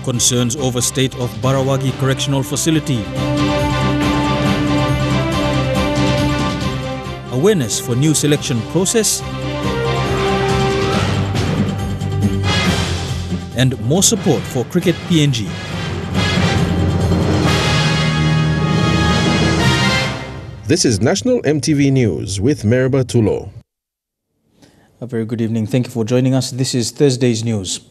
Concerns over state of Barawagi Correctional Facility. Awareness for new selection process. And more support for cricket PNG. This is National EMTV News with Meriba Tulo. A very good evening. Thank you for joining us. This is Thursday's news.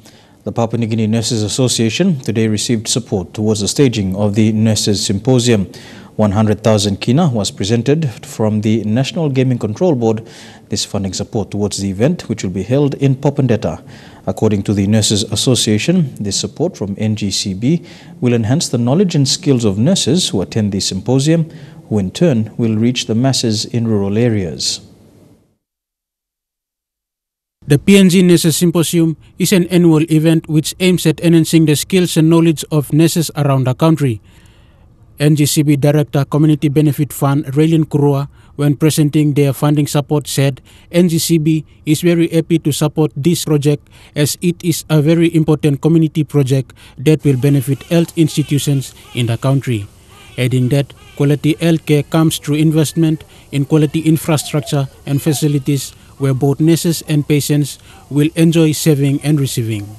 The Papua New Guinea Nurses Association today received support towards the staging of the Nurses Symposium. 100,000 kina was presented from the National Gaming Control Board. This funding support towards the event, which will be held in Popondetta. According to the Nurses Association, this support from NGCB will enhance the knowledge and skills of nurses who attend the symposium, who in turn will reach the masses in rural areas. The PNG Nurses Symposium is an annual event which aims at enhancing the skills and knowledge of nurses around the country. NGCB Director Community Benefit Fund Raylin Kurua, when presenting their funding support, said NGCB is very happy to support this project as it is a very important community project that will benefit health institutions in the country, adding that quality health care comes through investment in quality infrastructure and facilities where both nurses and patients will enjoy saving and receiving.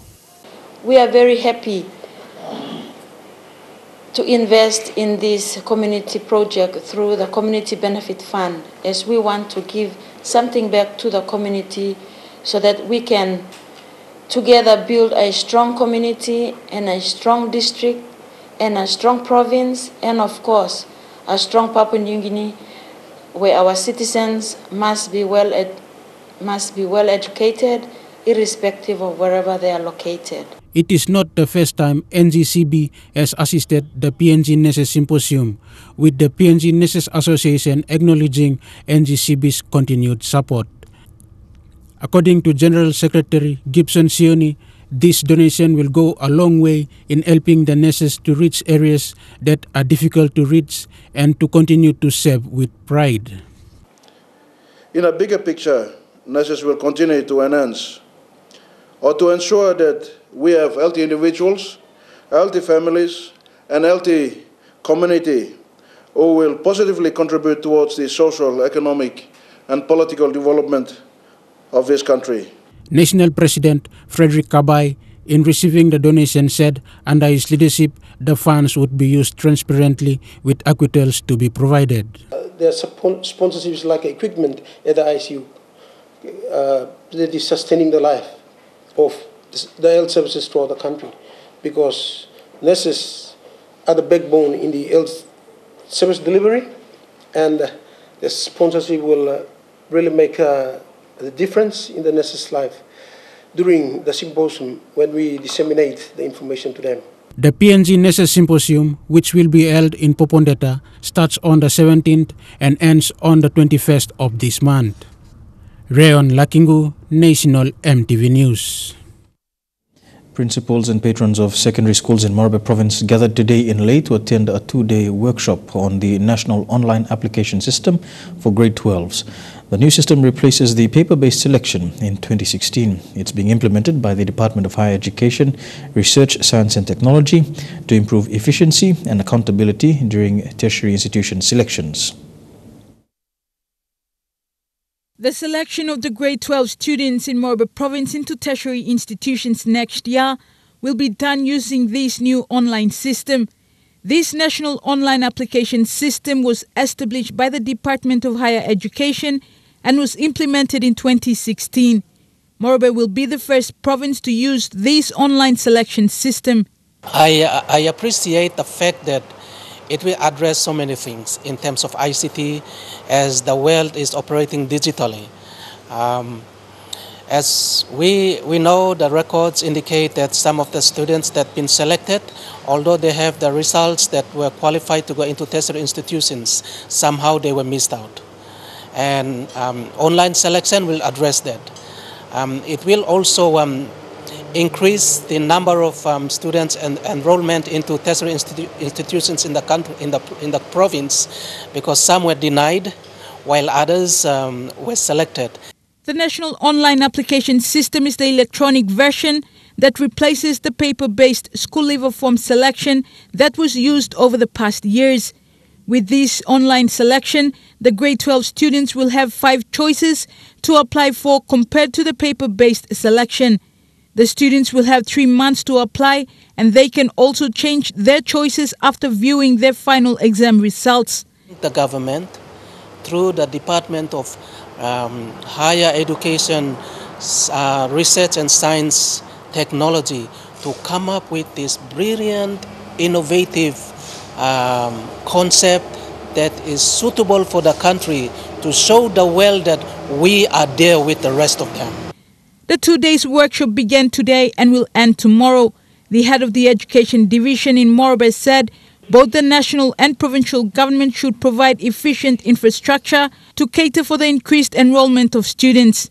We are very happy to invest in this community project through the Community Benefit Fund, as we want to give something back to the community so that we can together build a strong community and a strong district and a strong province, and of course a strong Papua New Guinea, where our citizens must be well educated, irrespective of wherever they are located. It is not the first time NGCB has assisted the PNG Nurses Symposium, with the PNG Nurses Association acknowledging NGCB's continued support. According to General Secretary Gibson Sioni, this donation will go a long way in helping the nurses to reach areas that are difficult to reach and to continue to serve with pride. In a bigger picture, nurses will continue to enhance or to ensure that we have healthy individuals, healthy families, and healthy community who will positively contribute towards the social, economic, and political development of this country. National President Frederick Kabai, in receiving the donation, said under his leadership, the funds would be used transparently with acquittals to be provided. There are sponsorships like equipment at the ICU that is sustaining the life of the health services throughout the country, because nurses are the backbone in the health service delivery, and the sponsorship will really make the difference in the nurses' life during the symposium when we disseminate the information to them. The PNG Nurses Symposium, which will be held in Popondetta, starts on the 17th and ends on the 21st of this month. Rayon Lakingu, National EMTV News. Principals and patrons of secondary schools in Barovik Province gathered today in Leh to attend a two-day workshop on the National Online Application System for grade 12s. The new system replaces the paper-based selection in 2016. It's being implemented by the Department of Higher Education, Research, Science and Technology to improve efficiency and accountability during tertiary institution selections. The selection of the grade 12 students in Barovik Province into tertiary institutions next year will be done using this new online system. This national online application system was established by the Department of Higher Education and was implemented in 2016. Barovik will be the first province to use this online selection system. I appreciate the fact that it will address so many things in terms of ICT as the world is operating digitally. As we know, the records indicate that some of the students that have been selected, although they have the results that were qualified to go into tertiary institutions, somehow they were missed out. And online selection will address that. It will also increase the number of students and enrollment into tertiary institutions in the country, in the province, because some were denied while others were selected. The National Online Application System is the electronic version that replaces the paper-based school leaver form selection that was used over the past years. With this online selection, the grade 12 students will have 5 choices to apply for compared to the paper-based selection. The students will have 3 months to apply, and they can also change their choices after viewing their final exam results. The government, through the Department of Higher Education, Research and Science Technology, to come up with this brilliant, innovative concept that is suitable for the country to show the world that we are there with the rest of them. The 2 days workshop began today and will end tomorrow. The head of the Education Division in Morobe said both the national and provincial government should provide efficient infrastructure to cater for the increased enrollment of students.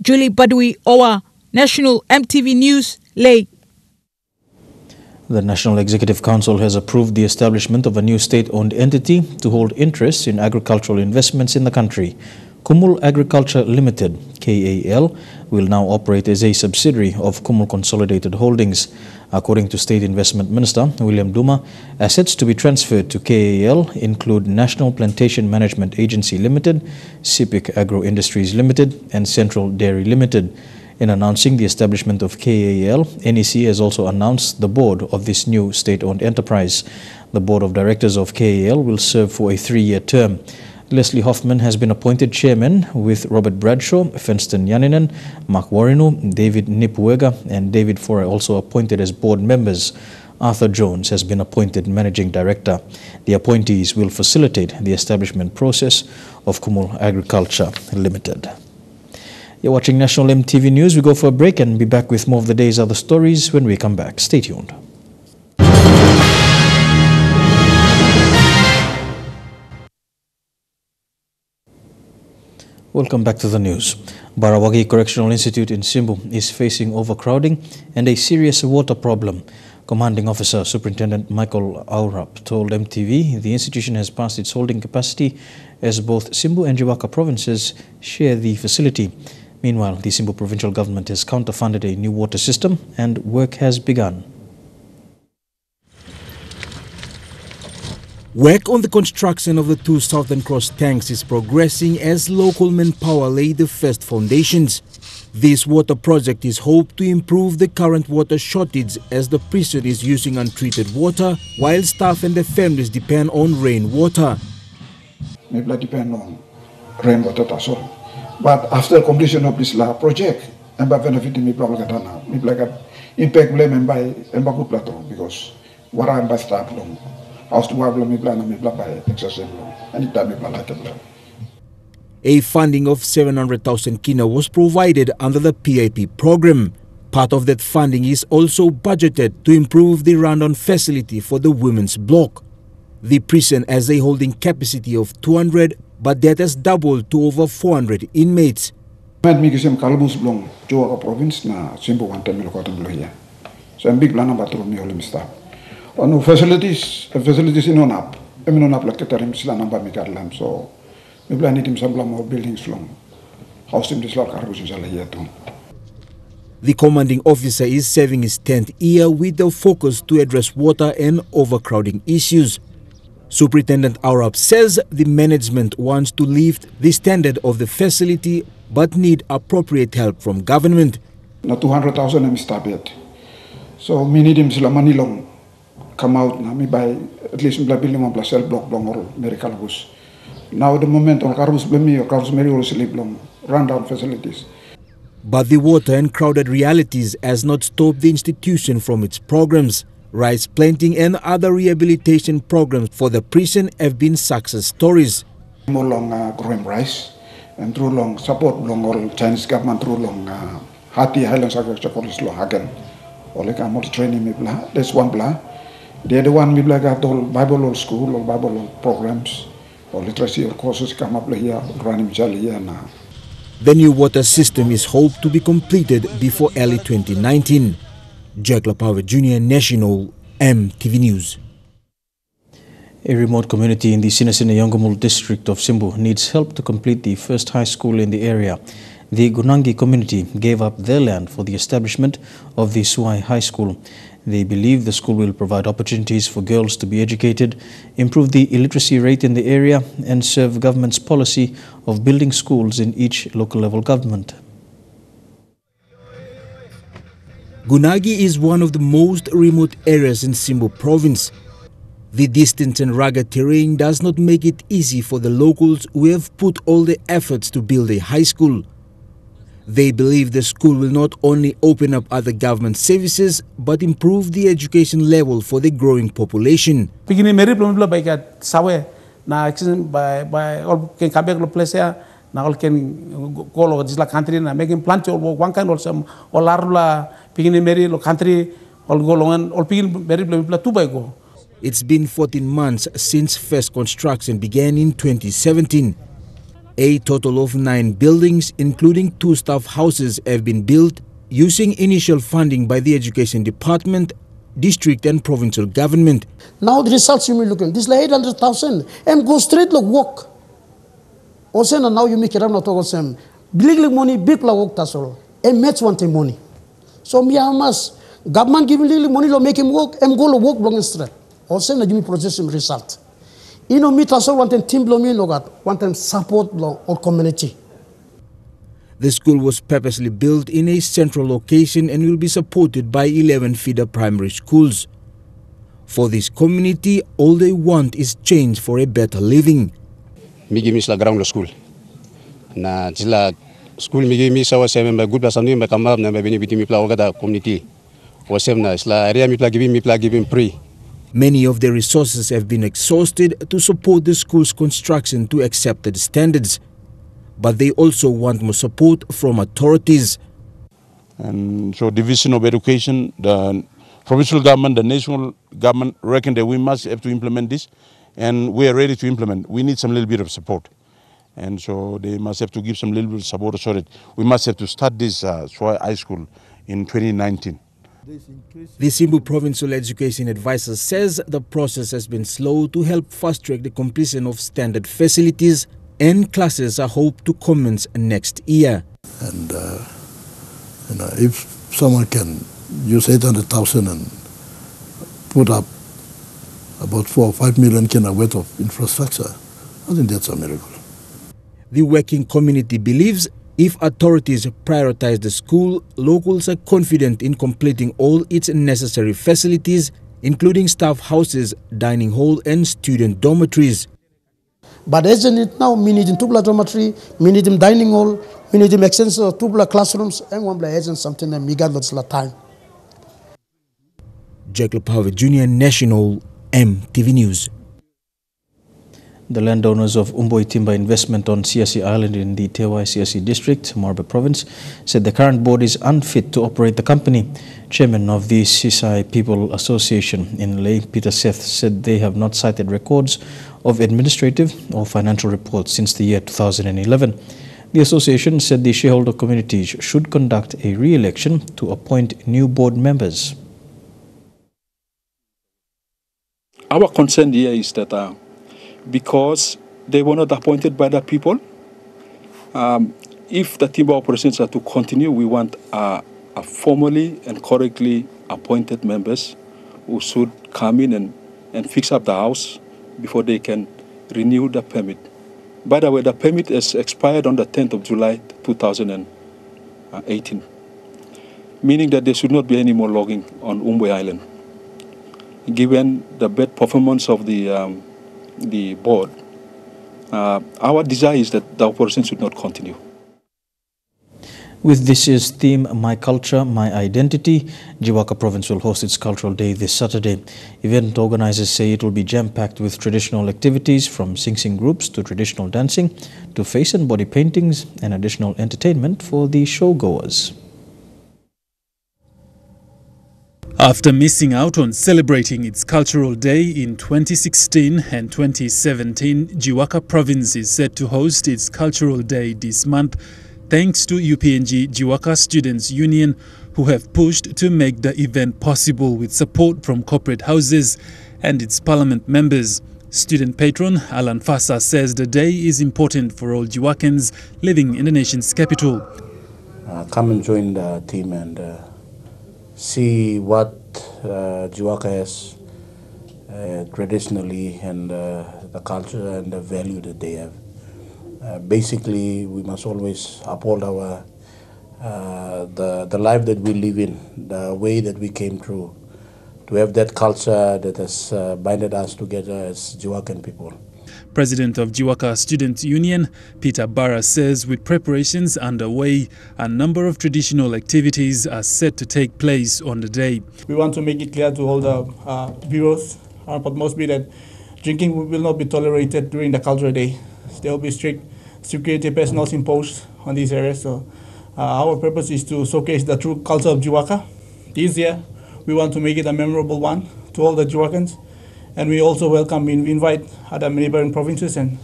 Julie Badui Owa, National EMTV News, Leh. The National Executive Council has approved the establishment of a new state-owned entity to hold interests in agricultural investments in the country. Kumul Agriculture Limited, KAL, will now operate as a subsidiary of Kumul Consolidated Holdings. According to State Investment Minister William Duma, assets to be transferred to KAL include National Plantation Management Agency Limited, Sipic Agro Industries Limited, and Central Dairy Limited. In announcing the establishment of KAL, NEC has also announced the board of this new state-owned enterprise. The board of directors of KAL will serve for a 3-year term. Leslie Hoffman has been appointed chairman, with Robert Bradshaw, Fenston Yaninen, Mark Warinu, David Nipuega and David Fora also appointed as board members. Arthur Jones has been appointed managing director. The appointees will facilitate the establishment process of Kumul Agriculture Limited. You're watching National EMTV News. We go for a break and be back with more of the day's other stories when we come back. Stay tuned. Welcome back to the news. Barawagi Correctional Institute in Simbu is facing overcrowding and a serious water problem. Commanding Officer Superintendent Michael Aurap told MTV the institution has passed its holding capacity as both Simbu and Jiwaka provinces share the facility. Meanwhile, the Simbu provincial government has counter-funded a new water system and work has begun. Work on the construction of the 2 Southern Cross tanks is progressing as local manpower lay the first foundations. This water project is hoped to improve the current water shortage as the prison is using untreated water while staff and their families depend on rainwater. Maybe depend on rainwater that's all. But after completion of this project, I'm benefit me problem now. Me like impact blame by good plateau because what I'm by staff long. House to work me plan me by excessive long. Anytime me plan like it. A funding of 700,000 kina was provided under the PIP program. Part of that funding is also budgeted to improve the rundown facility for the women's block. The prison has a holding capacity of 200, but that has doubled to over 400 inmates. Mi kisem kalbus blong Jiwaka province na Simbu one time lokatan bloya. So I'm big plan batro mi holim staff. On facilities in on up. Emi on up like ketarim sila namba mi karlam so mi plan itim sabla more buildings long. House in this lot karbus inshallah here too. The commanding officer is serving his 10th year with the focus to address water and overcrowding issues. Superintendent Aurap says the management wants to lift the standard of the facility but need appropriate help from government. Na 200,000 am established. So we need him sila manilong come out na mi by at least mi building one plus cell block long or medical bus. Now the moment on carbus blemi or carbus meri or sleep long rundown facilities. But the water and crowded realities has not stopped the institution from its programs. Rice planting and other rehabilitation programs for the prison have been success stories. More long growing rice and through long support long all Chinese government through long Hati Highlands Agriculture College long again. Or like I'm training me blah. That's one blah. The other one me blah got all Bible school or Bible programs or literacy or courses come up here running here now. The new water system is hoped to be completed before early 2019. Jack Lapawe Jr. National EMTV News. A remote community in the Sinasina Yongomul district of Simbu needs help to complete the first high school in the area. the Gunangi community gave up their land for the establishment of the Suai High School. They believe the school will provide opportunities for girls to be educated, improve the illiteracy rate in the area, and serve government's policy of building schools in each local level government. Gunagi is one of the most remote areas in Simbo province. The distance and rugged terrain does not make it easy for the locals who have put all the efforts to build a high school. They believe the school will not only open up other government services but improve the education level for the growing population. Na all can go lo jisla country na making plant or one kind also or larula pigin meri lo country all go long all pigin very bla two by go. It's been 14 months since first construction began in 2017. A total of 9 buildings, including 2 staff houses, have been built using initial funding by the Education Department, district and provincial government. Now the results you may look at this like 800,000 and go straight like walk. Also now you make it up not all same. Big money, big la work that's all. And match one time money. So me amas government giving little money to make him work and go to work long straight. Also na give me process him result. You know me that's all one time team blow me logat, one time support or community. The school was purposely built in a central location and will be supported by 11 feeder primary schools. For this community, all they want is change for a better living. Migi mis la ground school. Na jila school migi mis sawa sem ba good basani ba kamab na ba bini biti mi pla ogada community. Wasem na isla area mi pla giving free. Many of the resources have been exhausted to support the school's construction to accepted standards. But they also want more support from authorities. And so Division of Education, the provincial government, the national government reckon that we must have to implement this, and we are ready to implement. We need some little bit of support. And so they must have to give some little bit of support so that we must have to start this Swai High School in 2019. The Simbu Provincial Education Advisor says the process has been slow to help fast-track the completion of standard facilities, and classes are hoped to commence next year. And if someone can use 800,000 and put up about 4 or 5 million kina worth of infrastructure, I think that's a miracle. The working community believes if authorities prioritize the school, locals are confident in completing all its necessary facilities, including staff houses, dining hall and student dormitories. But isn't it now, we need in two dormitory, we need in dining hall, we need in extension of 2 classrooms, and 1 agent something and we got lots of time. Jacob Power Jr. National EMTV News. The landowners of Umboi Timber Investment on CSE Island in the Tewai CSE district, Morbe province, said the current board is unfit to operate the company. Chairman of the Sisai People Association in Ley, Peter Seth, said they have not cited records of administrative or financial reports since the year 2011. The association said the shareholder communities should conduct a re-election to appoint new board members. Our concern here is that because they were not appointed by the people, if the timber operations are to continue, we want a formally and correctly appointed members who should come in and fix up the house before they can renew the permit. By the way, the permit is expired on the 10th of July 2018, meaning that there should not be any more logging on Umboi Island. Given the bad performance of the board, our desire is that the operation should not continue. With this year's theme, My Culture, My Identity, Jiwaka Province will host its Cultural Day this Saturday. Event organizers say it will be jam-packed with traditional activities from sing-sing groups to traditional dancing to face and body paintings and additional entertainment for the showgoers. After missing out on celebrating its Cultural Day in 2016 and 2017, Jiwaka Province is set to host its Cultural Day this month, thanks to UPNG Jiwaka Students Union, who have pushed to make the event possible with support from corporate houses and its parliament members. Student patron Alan Fasa says the day is important for all Jiwakans living in the nation's capital. Come and join the team and see what Jiwaka has traditionally and the culture and the value that they have. Basically, we must always uphold our the life that we live in, the way that we came through, to have that culture that has binded us together as Jiwakan people. President of Jiwaka Student Union, Peter Barra, says with preparations underway, a number of traditional activities are set to take place on the day. We want to make it clear to all the viewers, but mostly that drinking will not be tolerated during the cultural day. There will be strict security personnel imposed on these areas. So our purpose is to showcase the true culture of Jiwaka. This year, we want to make it a memorable one to all the Jiwakans. And we also welcome, we invite other neighboring provinces and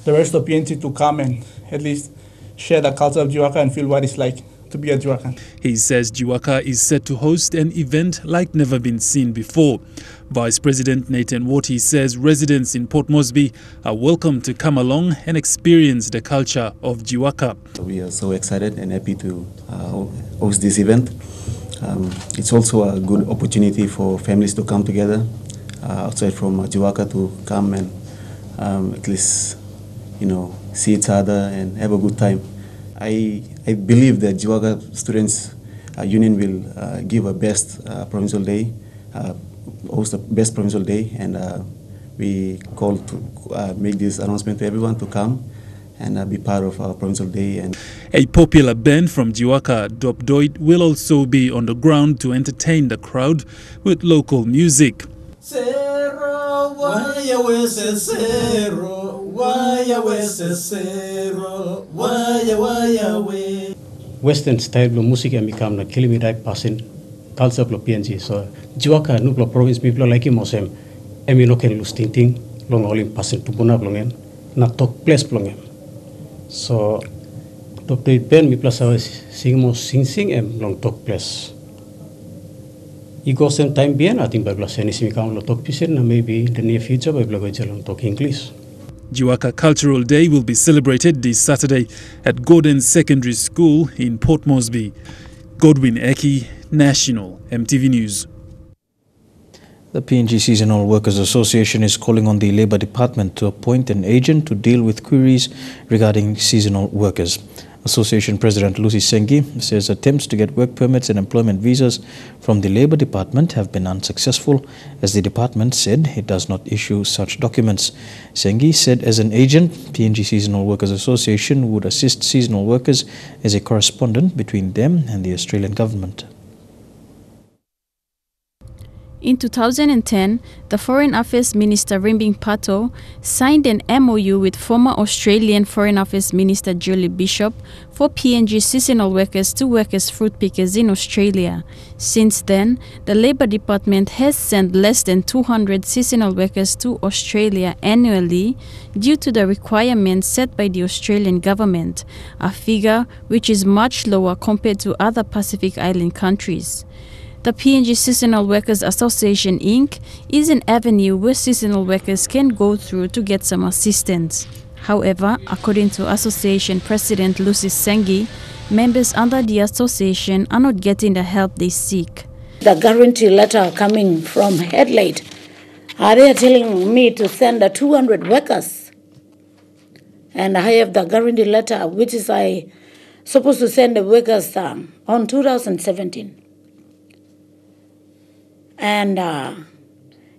the rest of PNG to come and at least share the culture of Jiwaka and feel what it's like to be a Jiwakan. He says Jiwaka is set to host an event like never been seen before. Vice President Nathan Wati says residents in Port Moresby are welcome to come along and experience the culture of Jiwaka. We are so excited and happy to host this event. It's also a good opportunity for families to come together outside from Jiwaka to come and at least, see each other and have a good time. I believe that Jiwaka Students Union will give a best provincial day, host a best provincial day, and we call to make this announcement to everyone to come and be part of our provincial day. And a popular band from Jiwaka, Dopdoit, will also be on the ground to entertain the crowd with local music. Western style of music and become a kilometer passing culture of PNG. So Jiwaka nuplo province people like him mosem emi no ken lose ting long olim passing to buna blongen na talk place blongen. So top the pen mi plus sing em long talk place. Ego same time bien I think by plus any simicam lo talk pisin na maybe in the near future by blog jalan talk English. Jiwaka Cultural Day will be celebrated this Saturday at Gordon Secondary School in Port Moresby. Godwin Eki, National EMTV News. The PNG Seasonal Workers Association is calling on the Labour Department to appoint an agent to deal with queries regarding seasonal workers. Association President Lucy Sengi says attempts to get work permits and employment visas from the Labour Department have been unsuccessful, as the department said it does not issue such documents. Sengi said as an agent, PNG Seasonal Workers Association would assist seasonal workers as a correspondent between them and the Australian government. In 2010, the Foreign Affairs Minister Rimbing Pato signed an MOU with former Australian Foreign Affairs Minister Julie Bishop for PNG seasonal workers to work as fruit pickers in Australia. Since then, the Labour Department has sent less than 200 seasonal workers to Australia annually due to the requirements set by the Australian government, a figure which is much lower compared to other Pacific Island countries. The PNG Seasonal Workers Association Inc. is an avenue where seasonal workers can go through to get some assistance. However, according to Association President Lucy Sengi, members under the association are not getting the help they seek. The guarantee letter coming from Headlight, they are telling me to send 200 workers. And I have the guarantee letter, which is I supposed to send the workers on 2017. And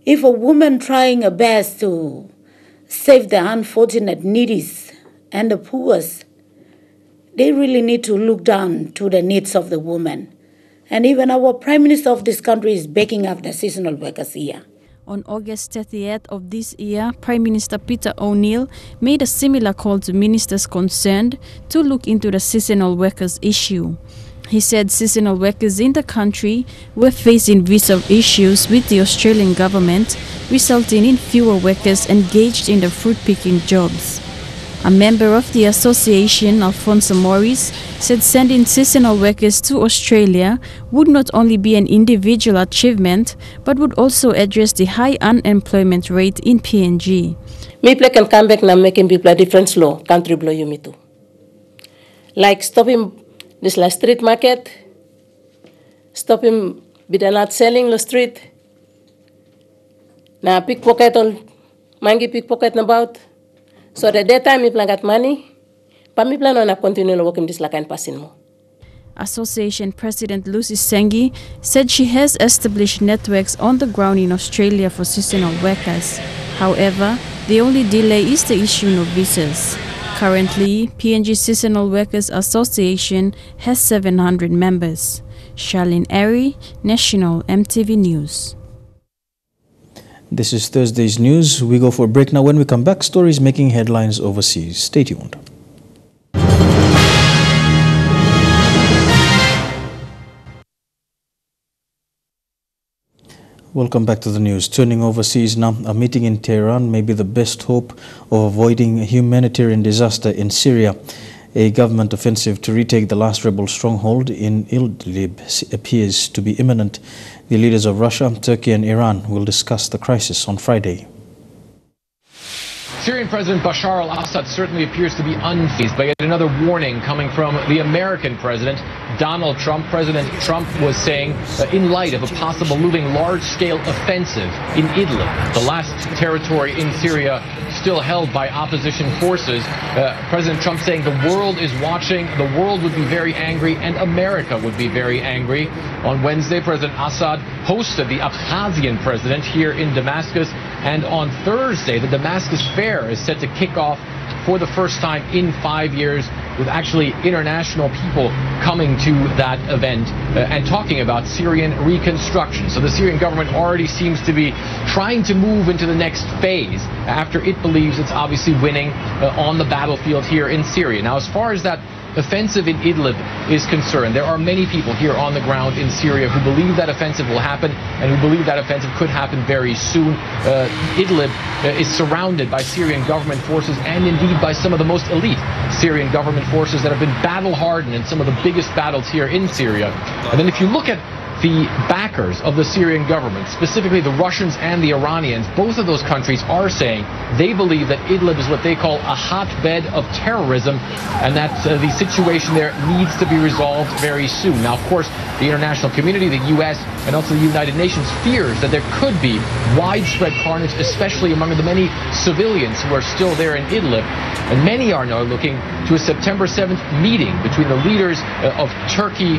if a woman trying her best to save the unfortunate needies and the poorest, they really need to look down to the needs of the woman. And even our Prime Minister of this country is backing up the seasonal workers here. On August 30th of this year, Prime Minister Peter O'Neill made a similar call to ministers concerned to look into the seasonal workers issue. He said seasonal workers in the country were facing visa issues with the Australian government, resulting in fewer workers engaged in the fruit-picking jobs. A member of the association, Alfonso Morris, said sending seasonal workers to Australia would not only be an individual achievement, but would also address the high unemployment rate in PNG. People can come back now making people a different law, country blow you me too. Like stopping this last street market, stopping people not selling the street. Now pickpocket all, mangi pickpocket about. So at that time, people got money, but people are not continue working this like and passing more. Association President Lucy Sengi said she has established networks on the ground in Australia for seasonal workers. However, the only delay is the issuing of visas. Currently, PNG Seasonal Workers Association has 700 members. Charlene Airy, National EMTV News. This is Thursday's news. We go for a break now. When we come back, stories making headlines overseas. Stay tuned. Welcome back to the news. Turning overseas now, a meeting in Tehran may be the best hope of avoiding a humanitarian disaster in Syria. A government offensive to retake the last rebel stronghold in Idlib appears to be imminent. The leaders of Russia, Turkey and Iran will discuss the crisis on Friday. Syrian President Bashar al-Assad certainly appears to be unfazed by yet another warning coming from the American president, Donald Trump. President Trump was saying, in light of a possible looming large-scale offensive in Idlib, the last territory in Syria still held by opposition forces, President Trump saying the world is watching, the world would be very angry, and America would be very angry. On Wednesday, President Assad hosted the Abkhazian president here in Damascus, and on Thursday, the Damascus Fair is set to kick off for the first time in 5 years, with actually international people coming to that event and talking about Syrian reconstruction. So the Syrian government already seems to be trying to move into the next phase after it believes it's obviously winning on the battlefield here in Syria. Now, as far as that offensive in Idlib is concerned, there are many people here on the ground in Syria who believe that offensive will happen and who believe that offensive could happen very soon. Idlib is surrounded by Syrian government forces and indeed by some of the most elite Syrian government forces that have been battle-hardened in some of the biggest battles here in Syria. And then if you look at the backers of the Syrian government, specifically the Russians and the Iranians, both of those countries are saying they believe that Idlib is what they call a hotbed of terrorism and that the situation there needs to be resolved very soon. Now, of course, the international community, the U.S., and also the United Nations fears that there could be widespread carnage, especially among the many civilians who are still there in Idlib. And many are now looking to a September 7th meeting between the leaders of Turkey,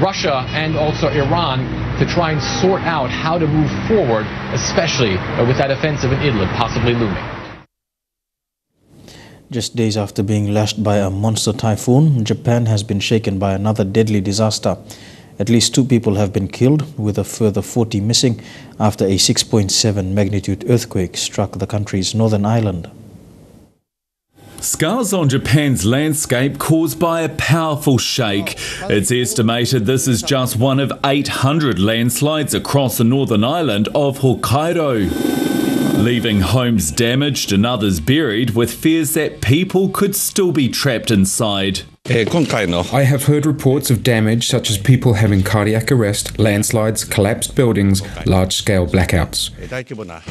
Russia, and also Iran to try and sort out how to move forward, especially with that offensive in Idlib possibly looming. Just days after being lashed by a monster typhoon, Japan has been shaken by another deadly disaster. At least 2 people have been killed, with a further 40 missing after a 6.7 magnitude earthquake struck the country's northern island. Scars on Japan's landscape caused by a powerful shake. It's estimated this is just one of 800 landslides across the northern island of Hokkaido, leaving homes damaged and others buried, with fears that people could still be trapped inside. I have heard reports of damage such as people having cardiac arrest, landslides, collapsed buildings, large-scale blackouts.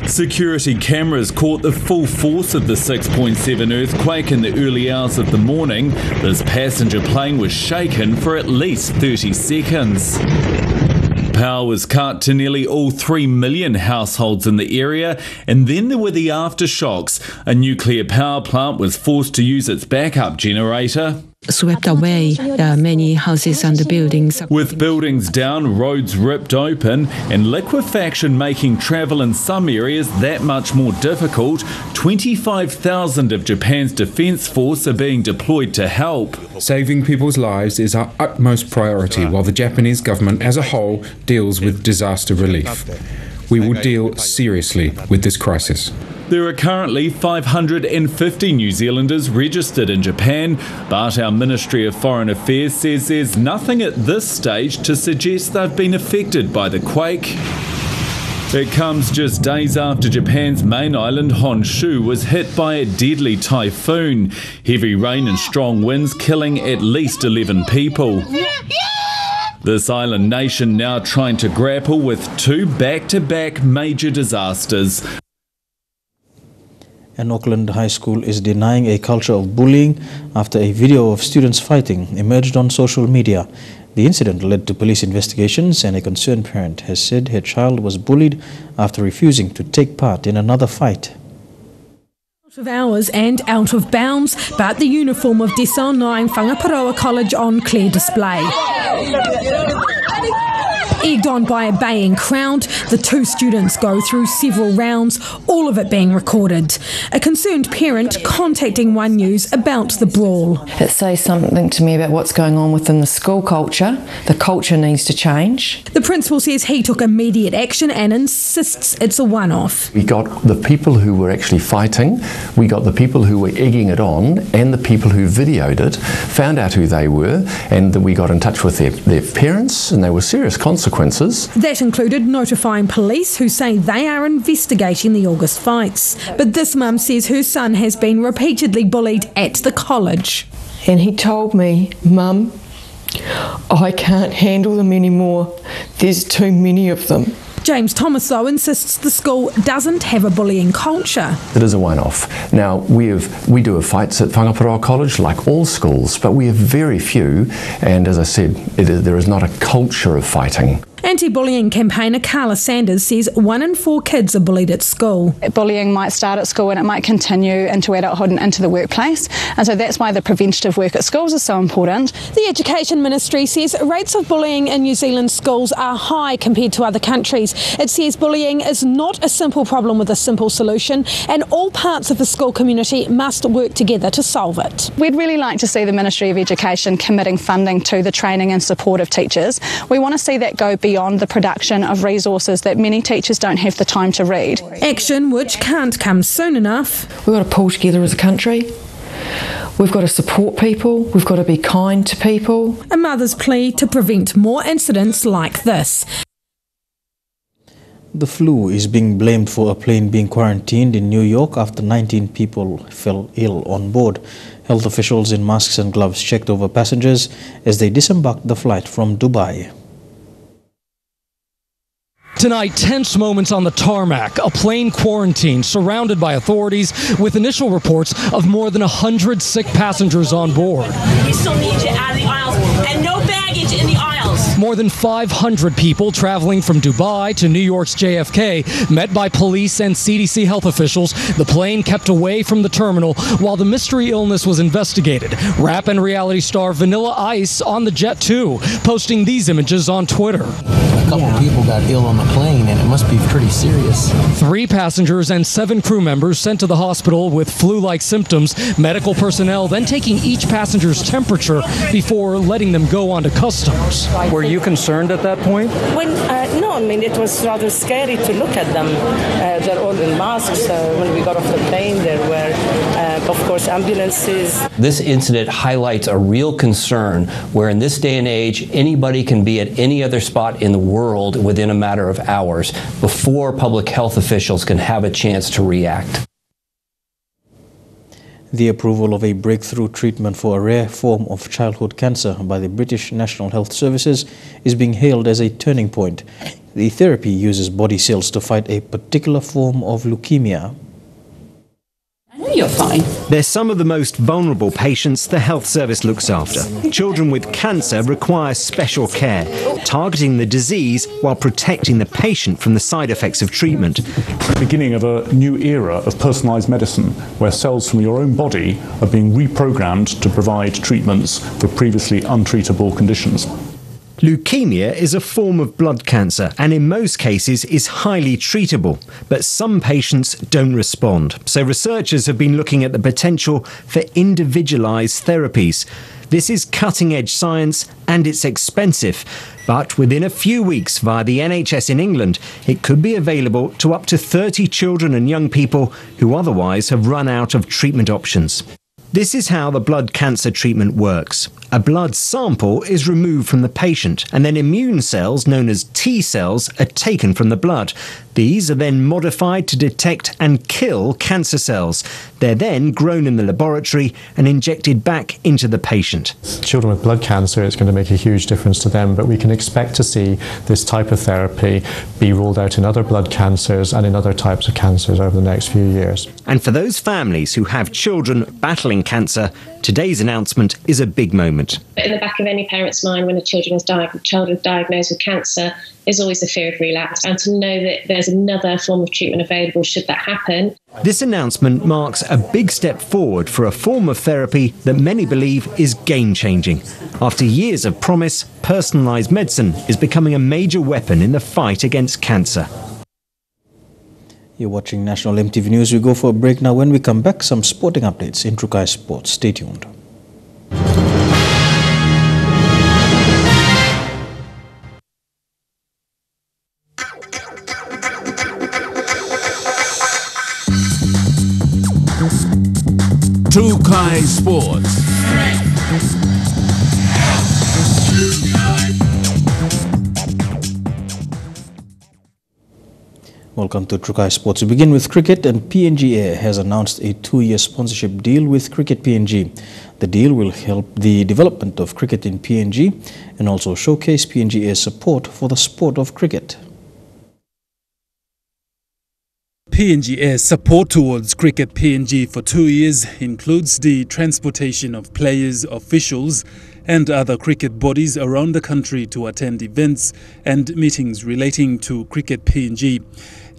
Security cameras caught the full force of the 6.7 earthquake in the early hours of the morning. This passenger plane was shaken for at least 30 seconds. Power was cut to nearly all 3 million households in the area, and then there were the aftershocks. A nuclear power plant was forced to use its backup generator. Swept away. There are many houses and buildings. With buildings down, roads ripped open, and liquefaction making travel in some areas that much more difficult, 25,000 of Japan's defence force are being deployed to help. Saving people's lives is our utmost priority while the Japanese government as a whole deals with disaster relief. We will deal seriously with this crisis. There are currently 550 New Zealanders registered in Japan, but our Ministry of Foreign Affairs says there's nothing at this stage to suggest they've been affected by the quake. It comes just days after Japan's main island Honshu was hit by a deadly typhoon. Heavy rain and strong winds killing at least 11 people. This island nation now trying to grapple with two back-to-back major disasters. An Auckland high school is denying a culture of bullying after a video of students fighting emerged on social media. The incident led to police investigations, and a concerned parent has said her child was bullied after refusing to take part in another fight. Out of hours and out of bounds, but the uniform of Decile 9 Whangaparoa College on clear display. Egged on by a baying crowd, the two students go through several rounds, all of it being recorded. A concerned parent contacting One News about the brawl. It says something to me about what's going on within the school culture. The culture needs to change. The principal says he took immediate action and insists it's a one-off. We got the people who were actually fighting, we got the people who were egging it on, and the people who videoed it, found out who they were, and we got in touch with their parents, and there were serious consequences. That included notifying police, who say they are investigating the August fights. But this mum says her son has been repeatedly bullied at the college. And he told me, "Mum, I can't handle them anymore. There's too many of them." James Thomas, though, insists the school doesn't have a bullying culture. It is a one-off. Now, we do have fights at Whangaparoa College, like all schools, but we have very few, and as I said, there is not a culture of fighting. Anti-bullying campaigner Carla Sanders says 1 in 4 kids are bullied at school. Bullying might start at school and it might continue into adulthood and into the workplace, and so that's why the preventative work at schools is so important. The Education Ministry says rates of bullying in New Zealand schools are high compared to other countries. It says bullying is not a simple problem with a simple solution, and all parts of the school community must work together to solve it. We'd really like to see the Ministry of Education committing funding to the training and support of teachers. We want to see that go beyond the production of resources that many teachers don't have the time to read. Action which can't come soon enough. We've got to pull together as a country. We've got to support people. We've got to be kind to people. A mother's plea to prevent more incidents like this. The flu is being blamed for a plane being quarantined in New York after 19 people fell ill on board. Health officials in masks and gloves checked over passengers as they disembarked the flight from Dubai. Tonight, tense moments on the tarmac, a plane quarantined, surrounded by authorities, with initial reports of more than 100 sick passengers on board. We still need you out of the aisles, and no baggage in the aisles. More than 500 people traveling from Dubai to New York's JFK, met by police and CDC health officials. The plane kept away from the terminal while the mystery illness was investigated. Rap and reality star Vanilla Ice on the jet too, posting these images on Twitter. A couple people got ill on the plane, and it must be pretty serious. 3 passengers and 7 crew members sent to the hospital with flu-like symptoms. Medical personnel then taking each passenger's temperature before letting them go onto customs. Were you concerned at that point? No, I mean, it was rather scary to look at them. They're all in masks. When we got off the plane, there were, of course, ambulances. This incident highlights a real concern where in this day and age, anybody can be at any other spot in the world within a matter of hours before public health officials can have a chance to react. The approval of a breakthrough treatment for a rare form of childhood cancer by the British National Health Services is being hailed as a turning point. The therapy uses body cells to fight a particular form of leukemia. You're fine. They're some of the most vulnerable patients the health service looks after. Children with cancer require special care, targeting the disease while protecting the patient from the side effects of treatment. The beginning of a new era of personalised medicine, where cells from your own body are being reprogrammed to provide treatments for previously untreatable conditions. Leukemia is a form of blood cancer and in most cases is highly treatable, but some patients don't respond. So researchers have been looking at the potential for individualised therapies. This is cutting-edge science and it's expensive, but within a few weeks via the NHS in England, it could be available to up to 30 children and young people who otherwise have run out of treatment options. This is how the blood cancer treatment works. A blood sample is removed from the patient, and then immune cells, known as T cells, are taken from the blood. These are then modified to detect and kill cancer cells. They're then grown in the laboratory and injected back into the patient. Children with blood cancer, it's going to make a huge difference to them, but we can expect to see this type of therapy be rolled out in other blood cancers and in other types of cancers over the next few years. And for those families who have children battling cancer, today's announcement is a big moment. In the back of any parent's mind when a child is diagnosed with cancer, there's always the fear of relapse, and to know that there's another form of treatment available should that happen. This announcement marks a big step forward for a form of therapy that many believe is game-changing. After years of promise, personalised medicine is becoming a major weapon in the fight against cancer. You're watching National EMTV News. We go for a break now. When we come back, some sporting updates in Trukai Sports. Stay tuned. Trukai Sports. Welcome to Trukai Sports. We begin with cricket, and PNG Air has announced a 2-year sponsorship deal with Cricket PNG. The deal will help the development of cricket in PNG and also showcase PNG Air's support for the sport of cricket. PNG Air's support towards Cricket PNG for 2 years includes the transportation of players, officials and other cricket bodies around the country to attend events and meetings relating to Cricket PNG.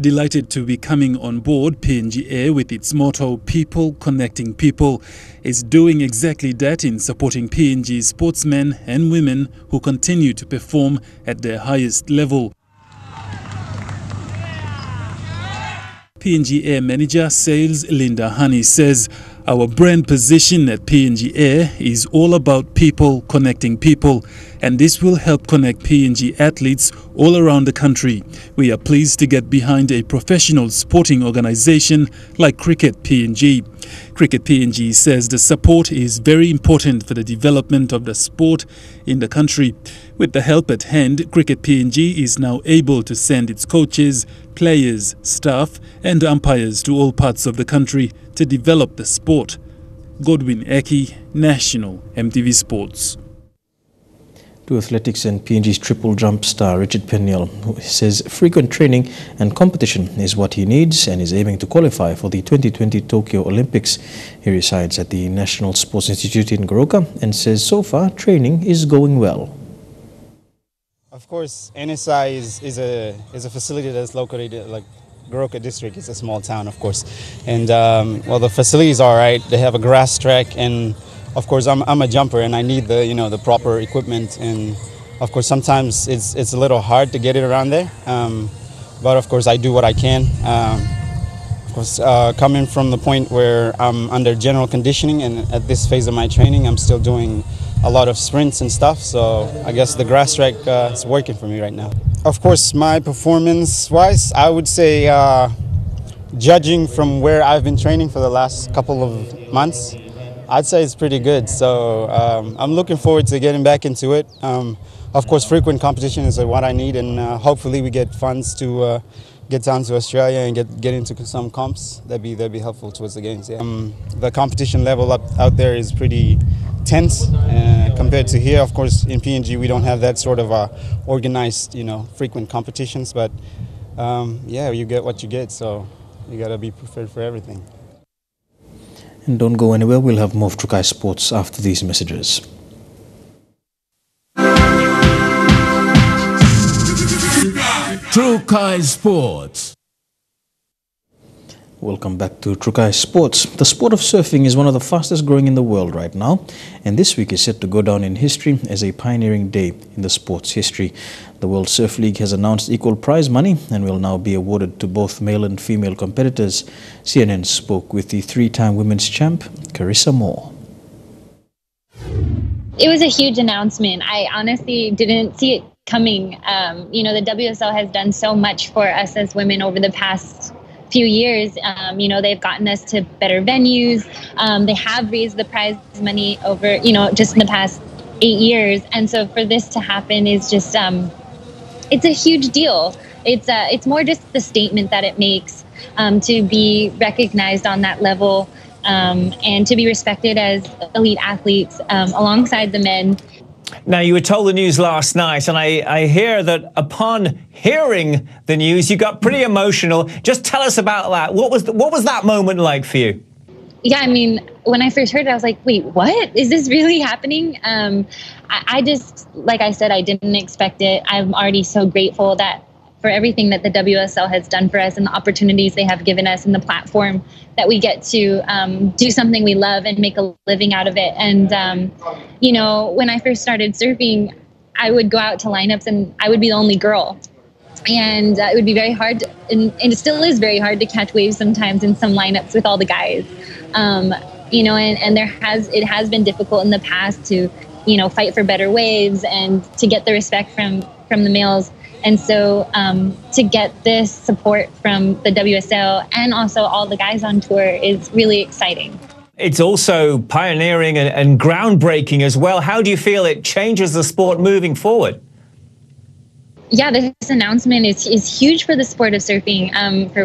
Delighted to be coming on board, PNG Air, with its motto, People Connecting People, is doing exactly that in supporting PNG sportsmen and women who continue to perform at their highest level. PNG Air Manager Sales Linda Honey says, "Our brand position at PNG Air is all about people connecting people, and this will help connect PNG athletes all around the country. We are pleased to get behind a professional sporting organization like Cricket PNG." Cricket PNG says the support is very important for the development of the sport in the country. With the help at hand, Cricket PNG is now able to send its coaches, players, staff and umpires to all parts of the country to develop the sport. Godwin Eki, National EMTV Sports. To athletics, and PNG's triple jump star Richard Peniel, who says frequent training and competition is what he needs and is aiming to qualify for the 2020 Tokyo Olympics. He resides at the National Sports Institute in Goroka and says so far training is going well. Of course, NSI is a facility that's located like Goroka district. It's a small town, of course, and well, the facilities are all right. They have a grass track, and of course, I'm a jumper, and I need the proper equipment, and of course, sometimes it's a little hard to get it around there, but of course, I do what I can. Of course, coming from the point where I'm under general conditioning, and at this phase of my training, I'm still doing a lot of sprints and stuff, so I guess the grass track is working for me right now. Of course, my performance-wise, I would say, judging from where I've been training for the last couple of months, I'd say it's pretty good. So I'm looking forward to getting back into it. Of course, frequent competition is what I need, and hopefully we get funds to get down to Australia and get into some comps. That'd be helpful towards the games. Yeah. The competition level out there is pretty tense compared to here. Of course, in PNG we don't have that sort of organized, frequent competitions. But yeah, you get what you get, so you gotta be prepared for everything. And don't go anywhere. We'll have more of Trukai Sports after these messages. Trukai Sports. Welcome back to Trukai Sports. The sport of surfing is one of the fastest growing in the world right now, and this week is set to go down in history as a pioneering day in the sport's history. The World Surf League has announced equal prize money and will now be awarded to both male and female competitors. CNN spoke with the 3-time women's champ, Carissa Moore. It was a huge announcement. I honestly didn't see it coming. The WSL has done so much for us as women over the past few years. They've gotten us to better venues. They have raised the prize money over, just in the past years. And so for this to happen is just, it's a huge deal. It's more just the statement that it makes to be recognized on that level and to be respected as elite athletes alongside the men. Now, you were told the news last night, and I hear that upon hearing the news, you got pretty emotional. Just tell us about that. What was that moment like for you? Yeah, I mean, when I first heard it, I was like, wait, what? Is this really happening? I just, like I said, I didn't expect it. I'm already so grateful that for everything that the WSL has done for us and the opportunities they have given us and the platform that we get to do something we love and make a living out of it. And, you know, when I first started surfing, I would go out to lineups and I would be the only girl. And it would be very hard, and it still is very hard to catch waves sometimes in some lineups with all the guys. You know, and it has been difficult in the past to, you know, fight for better waves and to get the respect from the males. And so to get this support from the WSL and also all the guys on tour is really exciting. It's also pioneering and groundbreaking as well. How do you feel it changes the sport moving forward? Yeah, this announcement is huge for the sport of surfing,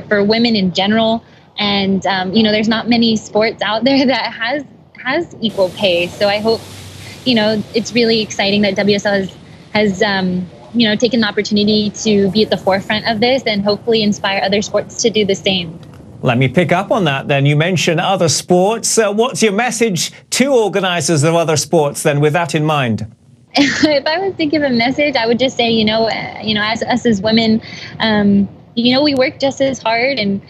for women in general. And, you know, there's not many sports out there that has equal pay. So I hope, you know, it's really exciting that WSL has you know, taken the opportunity to be at the forefront of this and hopefully inspire other sports to do the same. Let me pick up on that then. You mentioned other sports. What's your message to organisers of other sports then with that in mind? If I was to give a message, I would just say, you know, as us as women, you know, we work just as hard and,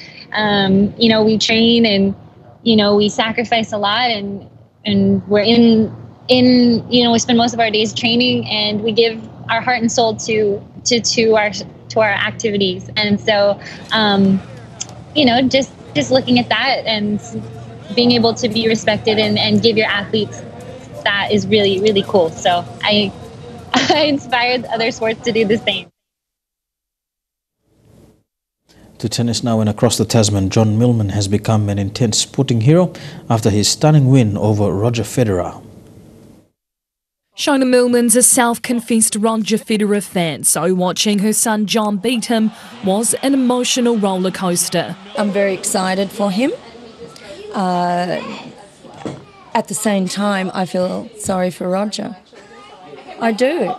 you know, we train and, you know, we sacrifice a lot and we're in, you know, we spend most of our days training and we give our heart and soul to our activities. And so, you know, just looking at that and being able to be respected and give your athletes that is really, really cool. So I inspired other sports to do the same. To tennis now, and across the Tasman, John Millman has become an intense sporting hero after his stunning win over Roger Federer. Shona Millman's a self-confessed Roger Federer fan, so watching her son John beat him was an emotional roller coaster. I'm very excited for him. At the same time, I feel sorry for Roger. I do.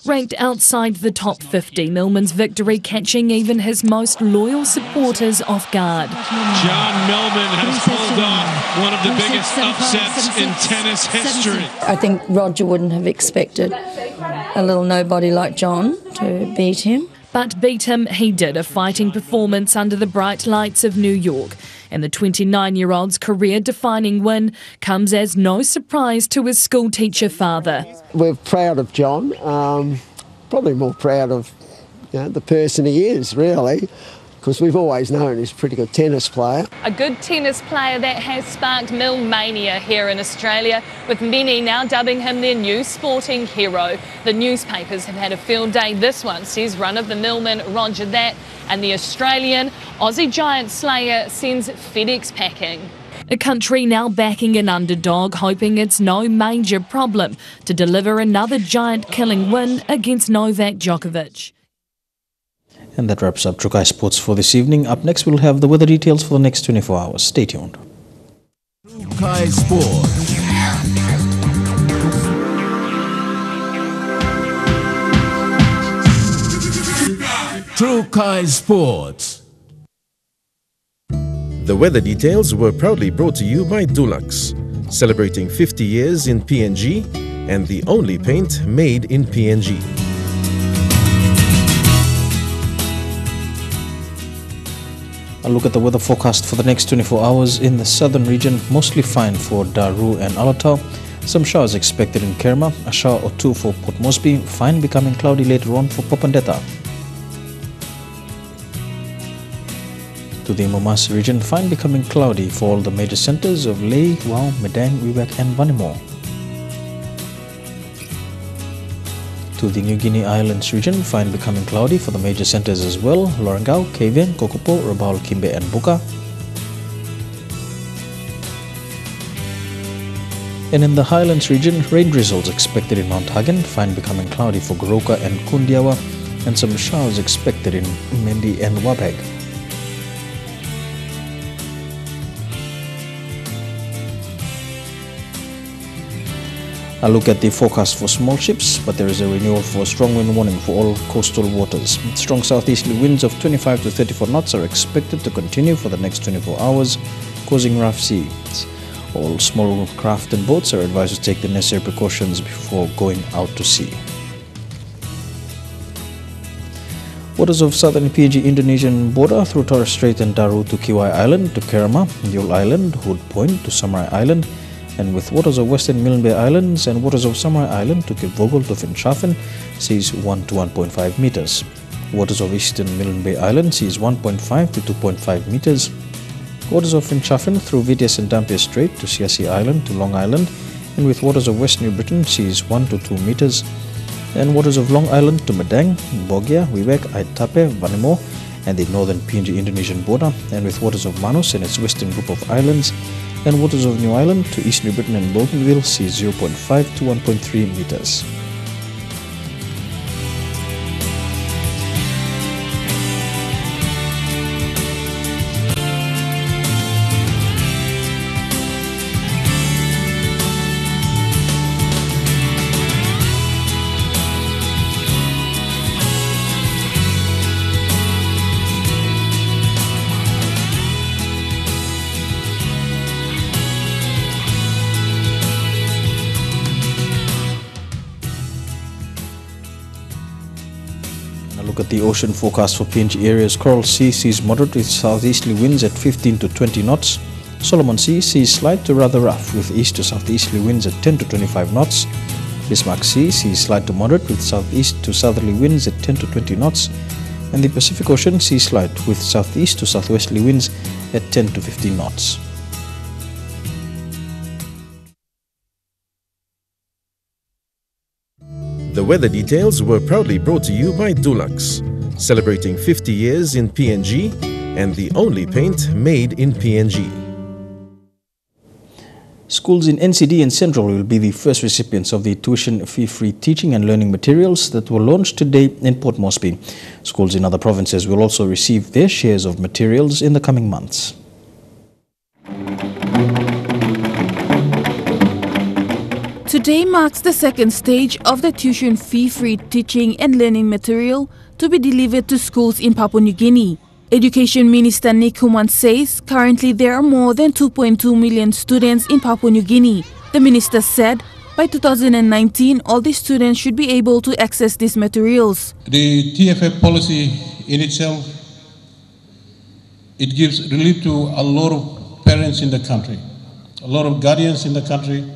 Ranked outside the top 50, Millman's victory catching even his most loyal supporters off guard. John Millman has pulled off one of the biggest upsets in tennis history. I think Roger wouldn't have expected a little nobody like John to beat him. But beat him he did, a fighting performance under the bright lights of New York. And the 29-year-old's career-defining win comes as no surprise to his schoolteacher father. We're proud of John, probably more proud of the person he is, really, because we've always known he's a pretty good tennis player. A good tennis player that has sparked Mill mania here in Australia, with many now dubbing him their new sporting hero. The newspapers have had a field day. This one says run-of-the-millman Roger that, and the Australian Aussie giant slayer sends FedEx packing. A country now backing an underdog, hoping it's no major problem to deliver another giant-killing win against Novak Djokovic. And that wraps up Trukai Sports for this evening. Up next, we'll have the weather details for the next 24 hours. Stay tuned. Trukai Sports. Trukai Sports. The weather details were proudly brought to you by Dulux, celebrating 50 years in PNG and the only paint made in PNG. A look at the weather forecast for the next 24 hours in the southern region. Mostly fine for Daru and Alatau. Some showers expected in Kerma, a shower or two for Port Moresby, fine becoming cloudy later on for Popondetta. To the Momas region, fine becoming cloudy for all the major centres of Lae, Wau, Medang, Wewak and Vanimo. To the New Guinea Islands region, fine becoming cloudy for the major centres as well, Lorengau, Kavieng, Kokopo, Rabaul, Kimbe and Buka. And in the Highlands region, rain drizzles expected in Mount Hagen, fine becoming cloudy for Goroka and Kundiawa, and some showers expected in Mendi and Wabag. A look at the forecast for small ships, but there is a renewal for a strong wind warning for all coastal waters. Strong southeasterly winds of 25 to 34 knots are expected to continue for the next 24 hours, causing rough seas. All small craft and boats are advised to take the necessary precautions before going out to sea. Waters of southern PNG Indonesian border through Torres Strait and Daru to Kiwai Island to Kerama, Yule Island, Hood Point to Samurai Island, and with waters of western Milne Bay Islands and waters of Samurai Island to Cape Vogel to Finschhafen, seas 1 to 1.5 meters. Waters of eastern Milne Bay Island, seas 1.5 to 2.5 meters. Waters of Finschhafen through Vitias and Dampier Strait to Siasi Island to Long Island, and with waters of West New Britain, seas 1 to 2 meters. And waters of Long Island to Madang, Bogia, Wewak, Aitape, Vanimo, and the northern PNG Indonesian border, and with waters of Manus and its western group of islands, and waters of New Ireland to East New Britain and Bougainville, seas 0.5 to 1.3 meters. Look at the ocean forecast for PNG areas. Coral Sea sees moderate with southeasterly winds at 15 to 20 knots. Solomon Sea sees slight to rather rough with east to southeasterly winds at 10 to 25 knots. Bismarck Sea sees slight to moderate with southeast to southerly winds at 10 to 20 knots. And the Pacific Ocean sees slight with southeast to southwesterly winds at 10 to 15 knots. The weather details were proudly brought to you by Dulux, celebrating 50 years in PNG and the only paint made in PNG. Schools in NCD and Central will be the first recipients of the tuition fee-free teaching and learning materials that were launched today in Port Moresby. Schools in other provinces will also receive their shares of materials in the coming months. Today marks the second stage of the tuition fee-free teaching and learning material to be delivered to schools in Papua New Guinea. Education Minister Nick Kuman says currently there are more than 2.2 million students in Papua New Guinea. The minister said by 2019 all the students should be able to access these materials. The TFF policy in itself, it gives relief to a lot of parents in the country, a lot of guardians in the country,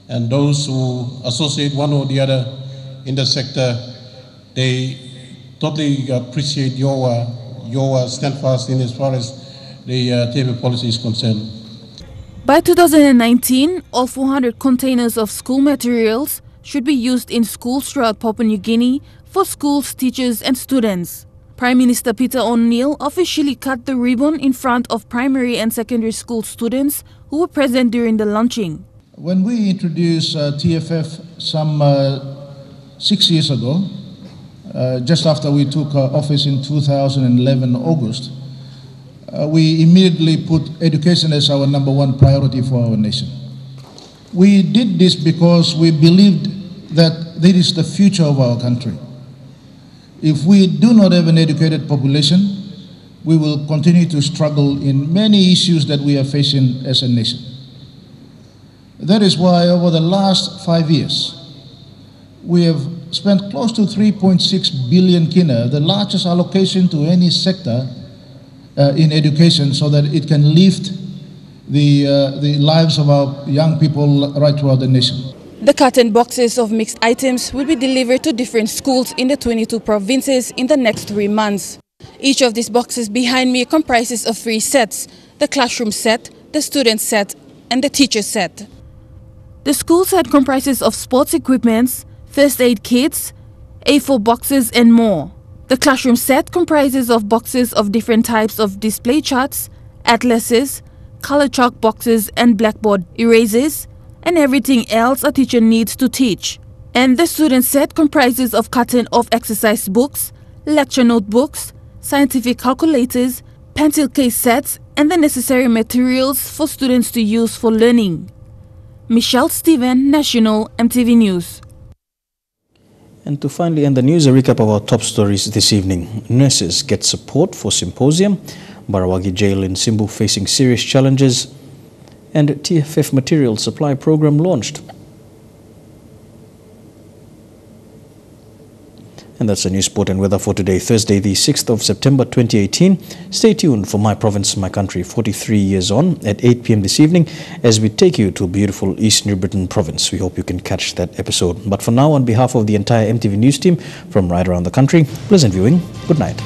and those who associate one or the other in the sector. They totally appreciate your steadfast in as far as the TFF policy is concerned. By 2019, all 400 containers of school materials should be used in schools throughout Papua New Guinea for schools, teachers and students. Prime Minister Peter O'Neill officially cut the ribbon in front of primary and secondary school students who were present during the launching. When we introduced TFF some 6 years ago, just after we took office in 2011 August, we immediately put education as our #1 priority for our nation. We did this because we believed that this is the future of our country. If we do not have an educated population, we will continue to struggle in many issues that we are facing as a nation. That is why over the last 5 years, we have spent close to 3.6 billion kina, the largest allocation to any sector in education, so that it can lift the lives of our young people right throughout the nation. The carton boxes of mixed items will be delivered to different schools in the 22 provinces in the next 3 months. Each of these boxes behind me comprises of 3 sets: the classroom set, the student set, and the teacher set. The school set comprises of sports equipments, first aid kits, A4 boxes and more. The classroom set comprises of boxes of different types of display charts, atlases, color chalk boxes and blackboard erasers, and everything else a teacher needs to teach. And the student set comprises of carton of exercise books, lecture notebooks, scientific calculators, pencil case sets, and the necessary materials for students to use for learning. Michelle Stephen, National EMTV News. And to finally end the news, a recap of our top stories this evening. Nurses get support for symposium, Barawagi Jail in Simbu facing serious challenges, and TFF material supply program launched. And that's the news, sport and weather for today, Thursday, the 6th of September 2018. Stay tuned for My Province, My Country, 43 years on at 8 p.m. this evening as we take you to beautiful East New Britain province. We hope you can catch that episode. But for now, on behalf of the entire EMTV News team from right around the country, pleasant viewing. Good night.